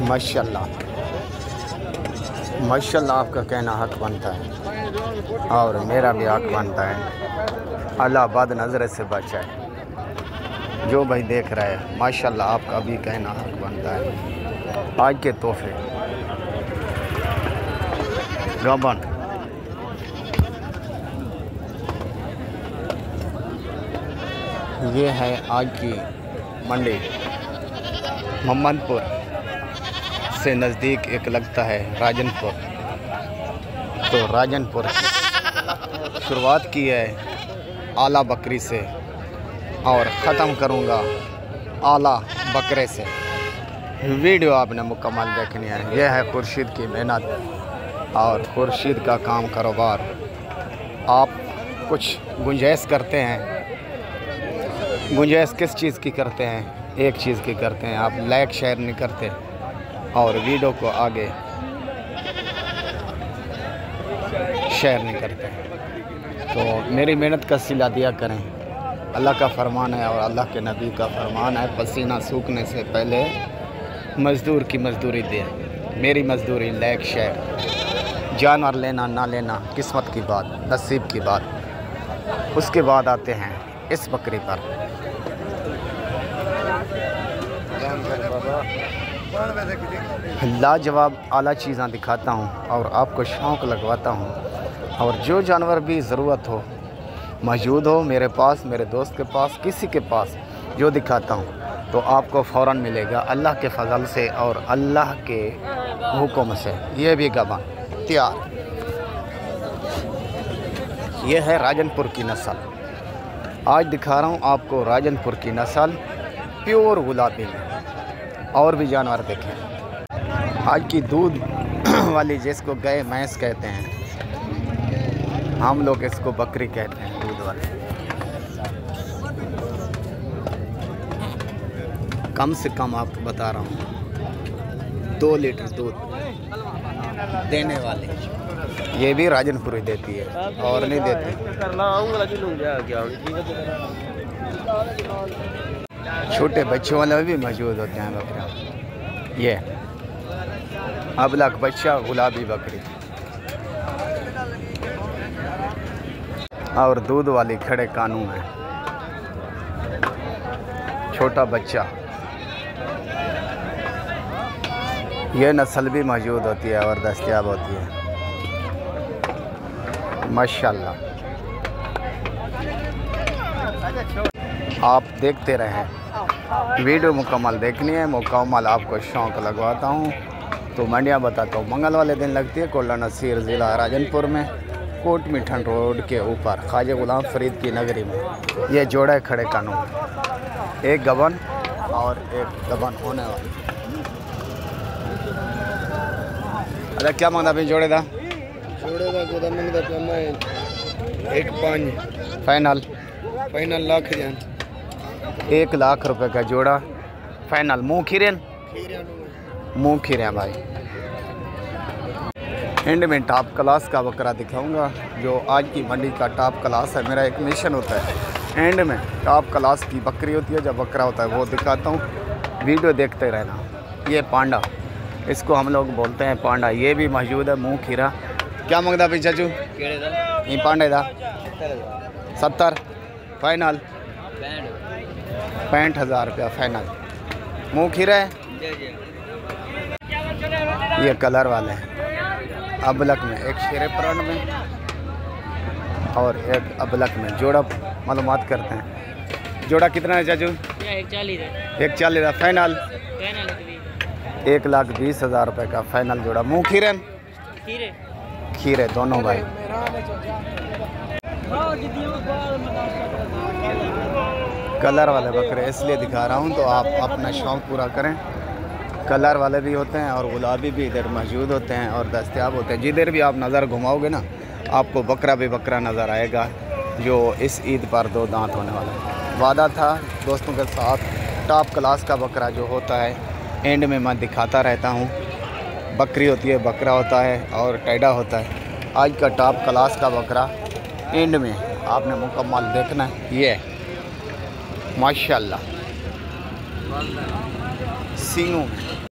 माशाल्लाह माशाल्लाह, आपका कहना हक बनता है और मेरा भी हक बनता है। अल्लाह बद नज़र से बचाए। जो भाई देख रहा है माशाल्लाह, आपका भी कहना हक बनता है। आज के तोहफे गबन, ये है आज की मंडी। मोहम्मदपुर से नज़दीक एक लगता है राजनपुर। तो राजनपुर शुरुआत की है आला बकरी से और ख़त्म करूँगा आला बकरे से। वीडियो आपने मुकम्मल देखनी है। यह है खुर्शीद की मेहनत और खुर्शीद का काम कारोबार। आप कुछ गुंजाइश करते हैं, गुंजाइश किस चीज़ की करते हैं? एक चीज़ की करते हैं, आप लाइक शेयर नहीं करते और वीडियो को आगे शेयर नहीं करते। तो मेरी मेहनत का सिला दिया करें। अल्लाह का फरमान है और अल्लाह के नबी का फरमान है, पसीना सूखने से पहले मज़दूर की मज़दूरी दे। मेरी मज़दूरी लाइक शेयर। जानवर लेना ना लेना किस्मत की बात, नसीब की बात। उसके बाद आते हैं इस बकरी पर। लाजवाब आला चीज़ें दिखाता हूँ और आपको शौक़ लगवाता हूँ। और जो जानवर भी ज़रूरत हो मौजूद हो मेरे पास, मेरे दोस्त के पास, किसी के पास, जो दिखाता हूँ तो आपको फ़ौरन मिलेगा अल्लाह के फजल से और अल्लाह के हुक्म से। ये भी गबन तैयार। ये है राजनपुर की नस्ल। आज दिखा रहा हूँ आपको राजनपुर की नस्ल प्योर गुलाबी में। और भी जानवर देखें। आज की दूध वाली जिसको गाय भैंस कहते हैं, हम लोग इसको बकरी कहते हैं, दूध वाली। कम से कम आपको बता रहा हूँ 2 लीटर दूध देने वाले। ये भी राजनपुरी देती है और नहीं देती। छोटे बच्चों वाले भी मौजूद होते हैं बकरियाँ। ये अबलख बच्चा गुलाबी बकरी और दूध वाली खड़े कानू में छोटा बच्चा। ये नस्ल भी मौजूद होती है और दस्तयाब होती है माशाल्लाह। आप देखते रहें, वीडियो मुकम्मल देखनी है। मुकम्मल आपको शौक़ लगवाता हूँ तो मंडियाँ बताता हूँ। मंगल वाले दिन लगती है कोला नसीर ज़िला राजनपुर में, कोट मिठन रोड के ऊपर ख्वाजा गुलाम फरीद की नगरी में। ये जोड़ा है खड़े कानून, एक गबन और एक गबन होने वाली। अरे क्या मांगता भाई जोड़े दा? जोड़े दा गोदा मंगदा पे मैं 1.5 फाइनल लाख जान। 1 लाख रुपए का जोड़ा फाइनल। मुँह खीरेन भाई। एंड में टॉप क्लास का बकरा दिखाऊंगा जो आज की मंडी का टॉप क्लास है। मेरा एक मिशन होता है एंड में टॉप क्लास की बकरी होती है, जब बकरा होता है वो दिखाता हूँ। वीडियो देखते रहना। ये पांडा, इसको हम लोग बोलते हैं पांडा। ये भी मौजूद है मुँह खीरा। क्या मांगता भाई चाचू? ये पांडे दा 70 फाइनल 65,000 रुपया फाइनल। मुँह खीरा है। ये कलर वाले हैं अबलक में, एक शेरे प्राण में और एक अबलक में। जोड़ा मालूमात करते हैं। जोड़ा कितना है चाचू? 140 है फाइनल। 1,20,000 रुपये का फाइनल जोड़ा। मुँह खीरे दोनों भाई। कलर वाले बकरे इसलिए दिखा रहा हूँ तो आप अपना शौक़ पूरा करें। कलर वाले भी होते हैं और गुलाबी भी इधर मौजूद होते हैं और दस्तयाब होते हैं। जिधर भी आप नज़र घुमाओगे ना आपको बकरा भी बकरा नज़र आएगा, जो इस ईद पर 2 दांत होने वाला है। वादा था दोस्तों के साथ, टॉप क्लास का बकरा जो होता है एंड में मैं दिखाता रहता हूँ। बकरी होती है, बकरा होता है और टैडा होता है। आज का टॉप क्लास का बकरा एंड में आपने मुकम्मल देखना है। ये माशाल्लाह सींगों में